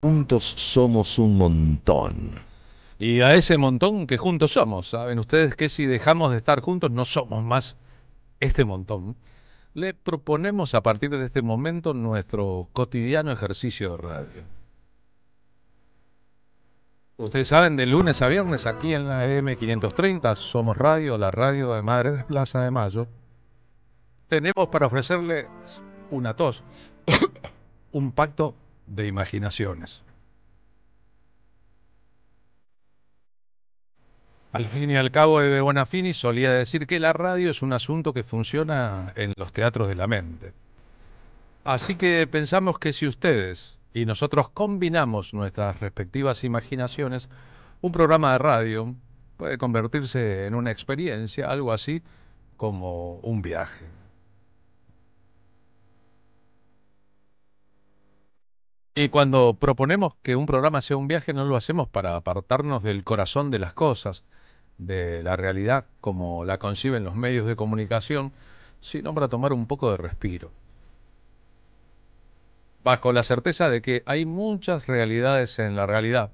Juntos somos un montón. Y a ese montón que juntos somos, ¿saben ustedes que si dejamos de estar juntos no somos más este montón? Le proponemos a partir de este momento nuestro cotidiano ejercicio de radio. Ustedes saben, de lunes a viernes aquí en la M530 Somos Radio, la radio de Madre de Plaza de Mayo. Tenemos para ofrecerles una tos, un pacto de imaginaciones. Al fin y al cabo, Ebe Bonafini solía decir que la radio es un asunto que funciona en los teatros de la mente. Así que pensamos que si ustedes y nosotros combinamos nuestras respectivas imaginaciones, un programa de radio puede convertirse en una experiencia, algo así como un viaje. Y cuando proponemos que un programa sea un viaje, no lo hacemos para apartarnos del corazón de las cosas, de la realidad como la conciben los medios de comunicación, sino para tomar un poco de respiro. Bajo la certeza de que hay muchas realidades en la realidad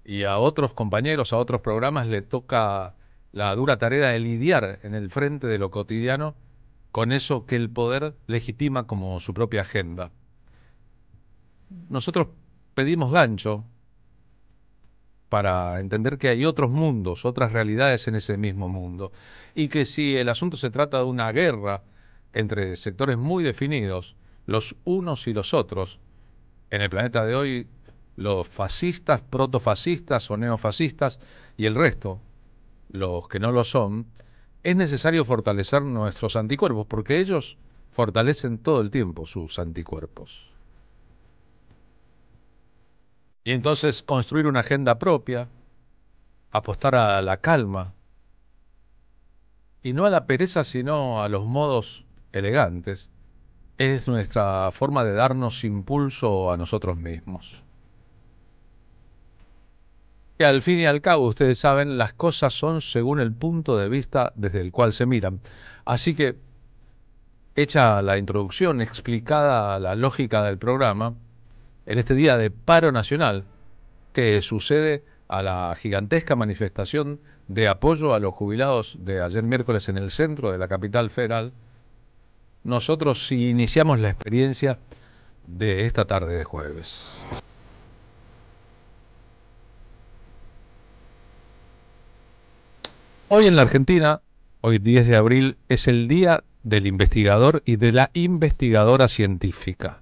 y a otros compañeros, a otros programas le toca la dura tarea de lidiar en el frente de lo cotidiano con eso que el poder legitima como su propia agenda. Nosotros pedimos gancho para entender que hay otros mundos, otras realidades en ese mismo mundo, y que si el asunto se trata de una guerra entre sectores muy definidos, los unos y los otros, en el planeta de hoy, los fascistas, protofascistas o neofascistas y el resto, los que no lo son, es necesario fortalecer nuestros anticuerpos, porque ellos fortalecen todo el tiempo sus anticuerpos. Y entonces construir una agenda propia, apostar a la calma, y no a la pereza, sino a los modos elegantes, es nuestra forma de darnos impulso a nosotros mismos. Que al fin y al cabo, ustedes saben, las cosas son según el punto de vista desde el cual se miran. Así que, hecha la introducción, explicada la lógica del programa, en este día de paro nacional, que sucede a la gigantesca manifestación de apoyo a los jubilados de ayer miércoles en el centro de la capital federal, nosotros iniciamos la experiencia de esta tarde de jueves. Hoy en la Argentina, hoy 10 de abril, es el Día del Investigador y de la Investigadora Científica.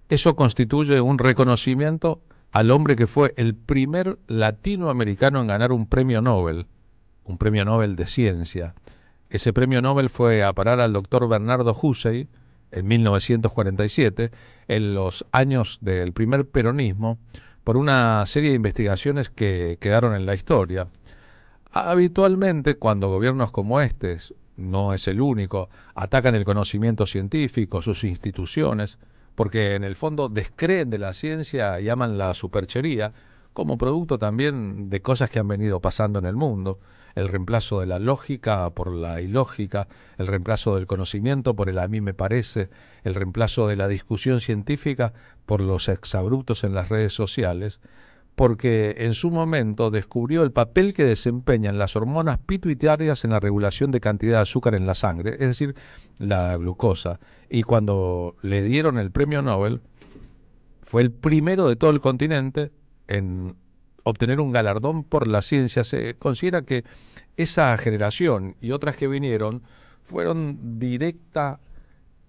Eso constituye un reconocimiento al hombre que fue el primer latinoamericano en ganar un premio Nobel de ciencia. Ese premio Nobel fue a parar al doctor Bernardo Hussey en 1947, en los años del primer peronismo, por una serie de investigaciones que quedaron en la historia. Habitualmente, cuando gobiernos como este, no es el único, atacan el conocimiento científico, sus instituciones, porque en el fondo descreen de la ciencia y aman la superchería, como producto también de cosas que han venido pasando en el mundo, el reemplazo de la lógica por la ilógica, el reemplazo del conocimiento por el a mí me parece, el reemplazo de la discusión científica por los exabruptos en las redes sociales, porque en su momento descubrió el papel que desempeñan las hormonas pituitarias en la regulación de cantidad de azúcar en la sangre, es decir, la glucosa. Y cuando le dieron el premio Nobel, fue el primero de todo el continente en obtener un galardón por la ciencia. Se considera que esa generación y otras que vinieron fueron directa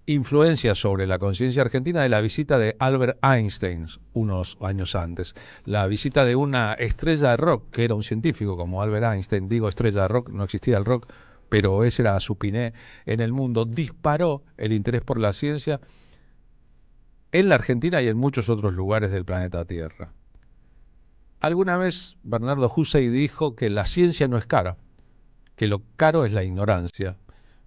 influencia sobre la conciencia argentina de la visita de Albert Einstein unos años antes. La visita de una estrella de rock, que era un científico como Albert Einstein, digo estrella de rock, no existía el rock, pero ese era su piné en el mundo, disparó el interés por la ciencia en la Argentina y en muchos otros lugares del planeta Tierra. Alguna vez Bernardo Hussey dijo que la ciencia no es cara, que lo caro es la ignorancia.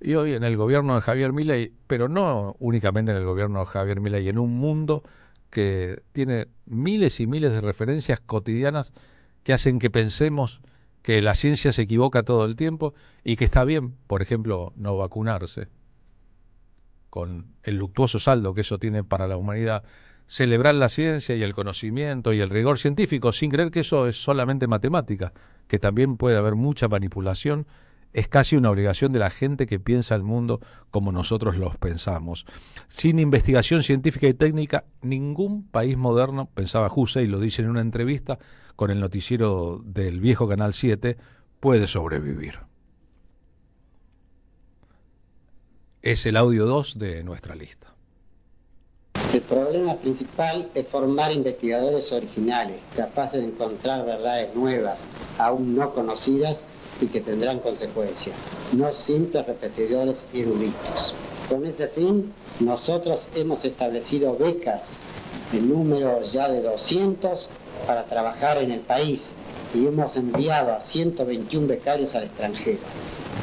Y hoy en el gobierno de Javier Milei, pero no únicamente en el gobierno de Javier Milei, en un mundo que tiene miles y miles de referencias cotidianas que hacen que pensemos que la ciencia se equivoca todo el tiempo y que está bien, por ejemplo, no vacunarse, con el luctuoso saldo que eso tiene para la humanidad. celebrar la ciencia y el conocimiento y el rigor científico, sin creer que eso es solamente matemática, que también puede haber mucha manipulación. Es casi una obligación de la gente que piensa el mundo como nosotros los pensamos. Sin investigación científica y técnica, ningún país moderno, pensaba Hussey, lo dice en una entrevista con el noticiero del viejo Canal 7, puede sobrevivir. Es el audio 2 de nuestra lista. El problema principal es formar investigadores originales, capaces de encontrar verdades nuevas, aún no conocidas y que tendrán consecuencias, no simples repetidores eruditos. Con ese fin, nosotros hemos establecido becas en número ya de 200 para trabajar en el país y hemos enviado a 121 becarios al extranjero.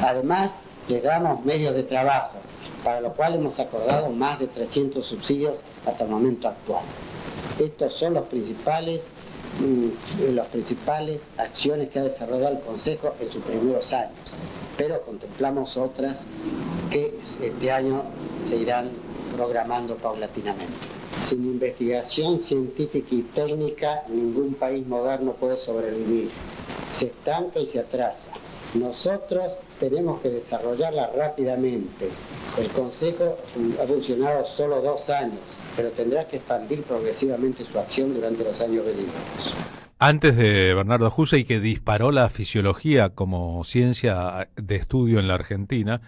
Además, les damos medios de trabajo, para lo cual hemos acordado más de 300 subsidios hasta el momento actual. Estos son las principales acciones que ha desarrollado el Consejo en sus primeros años, pero contemplamos otras que este año se irán programando paulatinamente. Sin investigación científica y técnica, ningún país moderno puede sobrevivir. Se estanca y se atrasa. Nosotros tenemos que desarrollarla rápidamente. El Consejo ha funcionado solo 2 años, pero tendrá que expandir progresivamente su acción durante los años venideros. Antes de Bernardo Hussey, que disparó la fisiología como ciencia de estudio en la Argentina,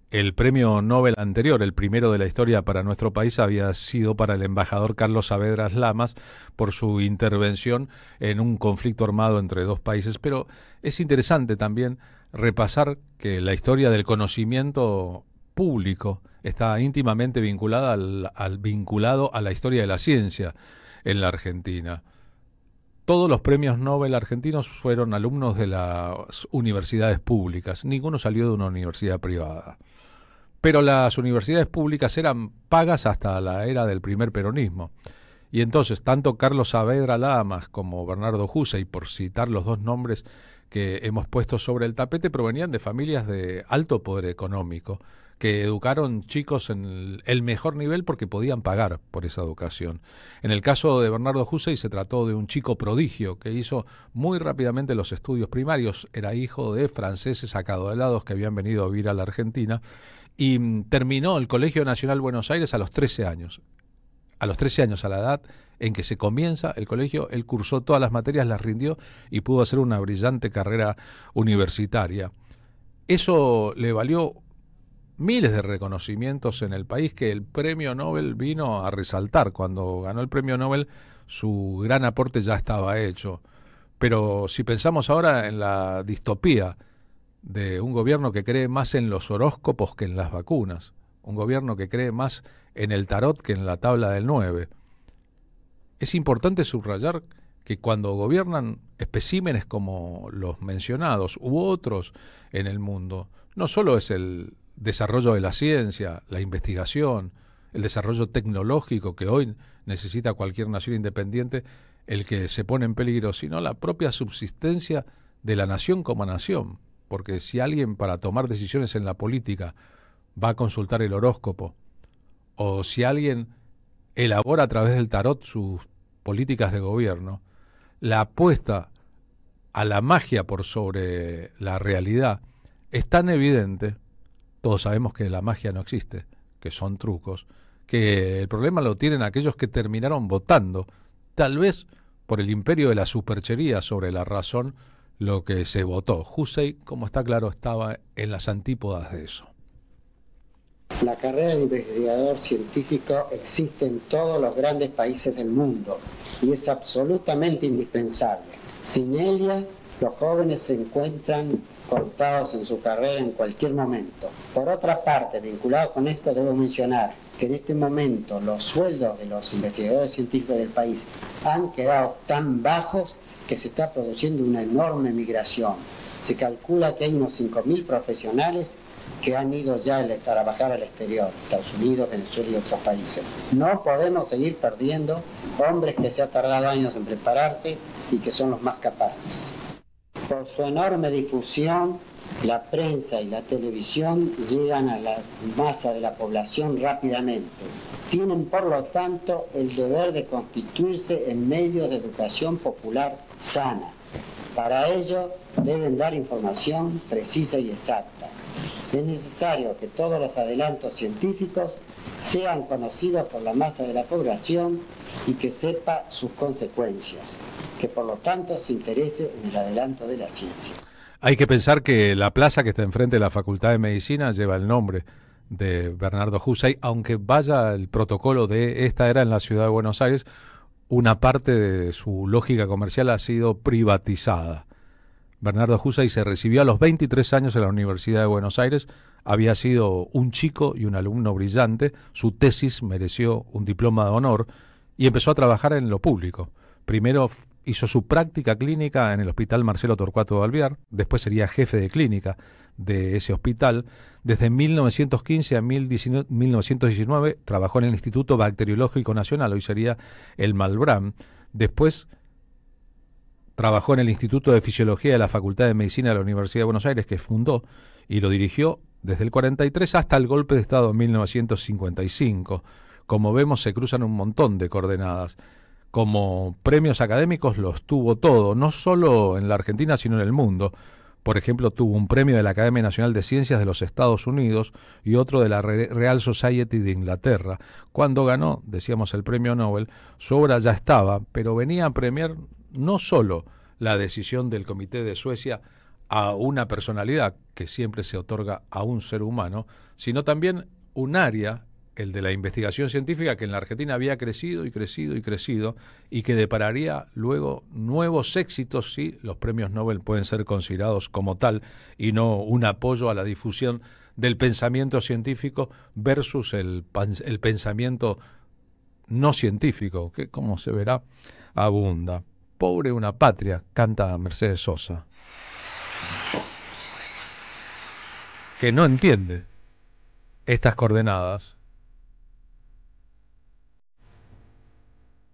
el premio Nobel anterior, el primero de la historia para nuestro país, había sido para el embajador Carlos Saavedra Lamas por su intervención en un conflicto armado entre dos países. Pero es interesante también repasar que la historia del conocimiento público está íntimamente vinculada vinculado a la historia de la ciencia en la Argentina. Todos los premios Nobel argentinos fueron alumnos de las universidades públicas, ninguno salió de una universidad privada. Pero las universidades públicas eran pagas hasta la era del primer peronismo. Y entonces, tanto Carlos Saavedra Lamas como Bernardo Hussey, por citar los dos nombres que hemos puesto sobre el tapete, provenían de familias de alto poder económico, que educaron chicos en el mejor nivel porque podían pagar por esa educación. En el caso de Bernardo Hussey se trató de un chico prodigio que hizo muy rápidamente los estudios primarios, era hijo de franceses acaudalados que habían venido a vivir a la Argentina y terminó el Colegio Nacional Buenos Aires a los 13 años. A los 13 años, a la edad en que se comienza el colegio, él cursó todas las materias, las rindió y pudo hacer una brillante carrera universitaria. Eso le valió miles de reconocimientos en el país que el premio Nobel vino a resaltar. Cuando ganó el premio Nobel, su gran aporte ya estaba hecho. Pero si pensamos ahora en la distopía de un gobierno que cree más en los horóscopos que en las vacunas, un gobierno que cree más en el tarot que en la tabla del 9, es importante subrayar que cuando gobiernan especímenes como los mencionados u otros en el mundo, no solo es el desarrollo de la ciencia, la investigación, el desarrollo tecnológico que hoy necesita cualquier nación independiente el que se pone en peligro, sino la propia subsistencia de la nación como nación. Porque si alguien para tomar decisiones en la política va a consultar el horóscopo, o si alguien elabora a través del tarot sus políticas de gobierno, la apuesta a la magia por sobre la realidad es tan evidente. Todos sabemos que la magia no existe, que son trucos, que el problema lo tienen aquellos que terminaron votando, tal vez por el imperio de la superchería sobre la razón, lo que se votó. Hussey, como está claro, estaba en las antípodas de eso. La carrera de investigador científico existe en todos los grandes países del mundo y es absolutamente indispensable. Sin ella, los jóvenes se encuentran cortados en su carrera en cualquier momento. Por otra parte, vinculado con esto, debo mencionar que en este momento los sueldos de los investigadores científicos del país han quedado tan bajos que se está produciendo una enorme migración. Se calcula que hay unos 5.000 profesionales que han ido ya a trabajar al exterior, Estados Unidos, Venezuela y otros países. No podemos seguir perdiendo hombres que se han tardado años en prepararse y que son los más capaces. Por su enorme difusión La prensa y la televisión llegan a la masa de la población rápidamente. Tienen, por lo tanto, el deber de constituirse en medios de educación popular sana. Para ello, deben dar información precisa y exacta. Es necesario que todos los adelantos científicos sean conocidos por la masa de la población y que sepa sus consecuencias, que por lo tanto se interese en el adelanto de la ciencia. Hay que pensar que la plaza que está enfrente de la Facultad de Medicina lleva el nombre de Bernardo Husey, aunque vaya el protocolo de esta era en la ciudad de Buenos Aires, una parte de su lógica comercial ha sido privatizada. Bernardo Husey se recibió a los 23 años en la Universidad de Buenos Aires, había sido un chico y un alumno brillante, su tesis mereció un diploma de honor y empezó a trabajar en lo público. Primero hizo su práctica clínica en el Hospital Marcelo Torcuato de Alvear, después sería jefe de clínica de ese hospital. Desde 1915 a 1919 trabajó en el Instituto Bacteriológico Nacional, hoy sería el Malbrán. Después trabajó en el Instituto de Fisiología de la Facultad de Medicina de la Universidad de Buenos Aires, que fundó y lo dirigió desde el 43 hasta el golpe de Estado en 1955. Como vemos, se cruzan un montón de coordenadas. Como premios académicos los tuvo todo, no solo en la Argentina, sino en el mundo. Por ejemplo, tuvo un premio de la Academia Nacional de Ciencias de los Estados Unidos y otro de la Real Society de Inglaterra. Cuando ganó, decíamos, el premio Nobel, su obra ya estaba, pero venía a premiar no solo la decisión del Comité de Suecia a una personalidad que siempre se otorga a un ser humano, sino también un área, el de la investigación científica, que en la Argentina había crecido y crecido y crecido, y que depararía luego nuevos éxitos si los premios Nobel pueden ser considerados como tal y no un apoyo a la difusión del pensamiento científico versus el pensamiento no científico, que como se verá abunda. Pobre una patria, canta Mercedes Sosa, que no entiende estas coordenadas,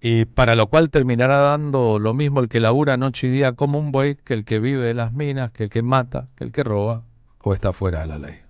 y para lo cual terminará dando lo mismo el que labura noche y día como un buey, que el que vive de las minas, que el que mata, que el que roba o está fuera de la ley.